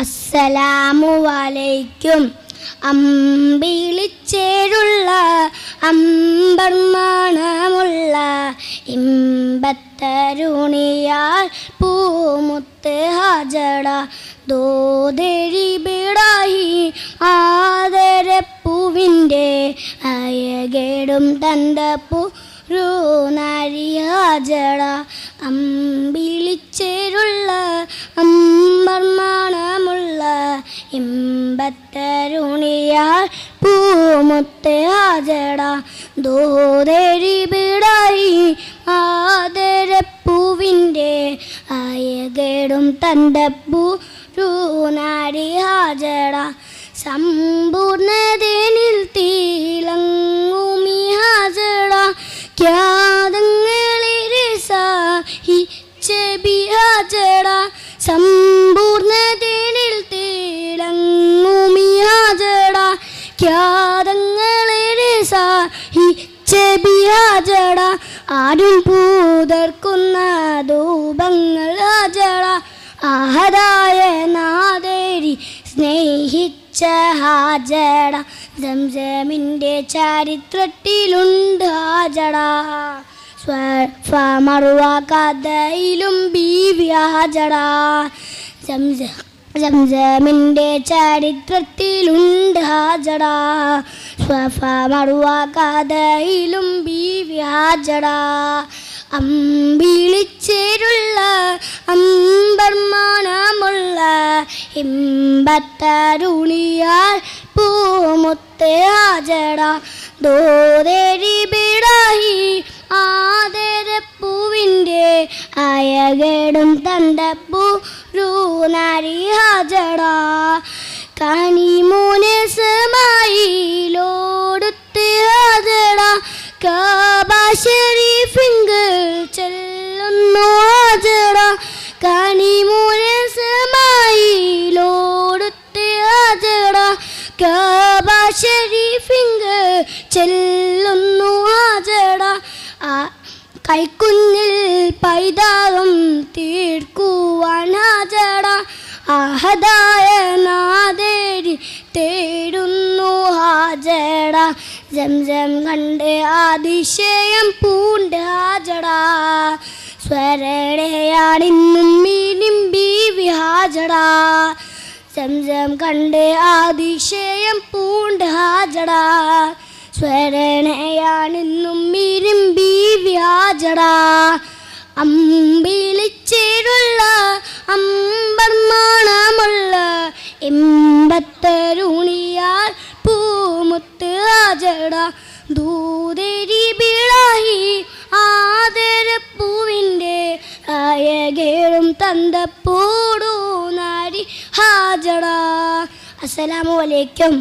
അസ്സലാമു അലൈക്കും. അമ്പിളിച്ചേരുള്ള അമ്പർമാണമുള്ള ഇമ്പത്തരുണിയാൽ പൂമുത്ത് ഹാജട ദോതെരിബിടാഹി ആദരപ്പൂവിൻ്റെ അയകേടും തന്തപ്പൂ ൂനാരി ഹാജട അമ്പിളിച്ചേരുള്ള അമ്പർമാണമുള്ള ഇമ്പത്തരുണിയാൽ പൂമുത്ത് ഹാജട ദോതെരിബിടായി ആദരപ്പൂവിൻ്റെ അയകേടും തന്തപ്പൂ ൂനാരി ഹാജട സമ്പൂർണ്ണതേനിൽ തിളങ്ങുമി ഹാജട ഖ്യാതങ്ങളെ സാഹിച്ചബി ഹാജട സമ്പൂർണ്ണതേനിൽ തിളങ്ങുമി ഹാജട ഖ്യാതങ്ങളെ സാഹിച്ചബി ഹാജട ആരും പൂതർക്കുന്ന ധൂപങ്ങൾ ഹാജട ആഹദായ നാദേരി സ്നേഹിച്ച ഹാജട സംസമിൻ്റെ ചരിത്രത്തിലുണ്ട് ഹാജട മറുവ കഥയിലും ബീവി ഹാജട സംസമിൻ്റെ ചരിത്രത്തിലുണ്ട് ഹാജട മറുവ കഥയിലും ബീവി ഹാജട അമ്പിളിച്ചേരുള്ള അമ്പർമാണമുള്ള ഇമ്പത്തരുണിയാൽ പൂമുത്ത് ഹാജട ദോതെരിബിടാഹി ആദരപ്പൂവിൻ്റെ അയകേടും തന്തപ്പൂ ൂനാരി ഹാജട കനിമൂനസമായി ലോടുത്ത് ഹാജട കാബ ഷരീഫിങ്കൽ ചെല്ലുന്നു ഹാജട കനിമൂനസമായി ലോടുത്ത് ഹാജട കാബ ഷരീഫിങ്കൽ ചെല്ലുന്നു ഹാജട കൈക്കുഞ്ഞിൽ പൈതാകം തീർക്കുവാൻ ഹാജട അഹദായ നാദേരി തേടുന്നു ഹാജട സംസം കണ്ട് അതിശയം പൂണ്ട് ഹാജട സ്വരടയാണിന്നും മീനും ബീവി ഹാജട സംസം കണ്ട് അതിശയം പൂണ്ട് ഹാജട സ്വരണയാണിന്നും മീനും ബീവി ഹാജട അമ്പിളിച്ചേരുള്ള അമ്പർമാണമുള്ള ഇമ്പത്തരുണിയാൽ പൂമുത്ത് ഹാജട ദൂതെരിബിടാഹി ആദരപ്പൂവിൻ്റെ അയകേടും തന്തപ്പൂടൂനാരി ഹാജട. അസ്സലാമു അലൈക്കും.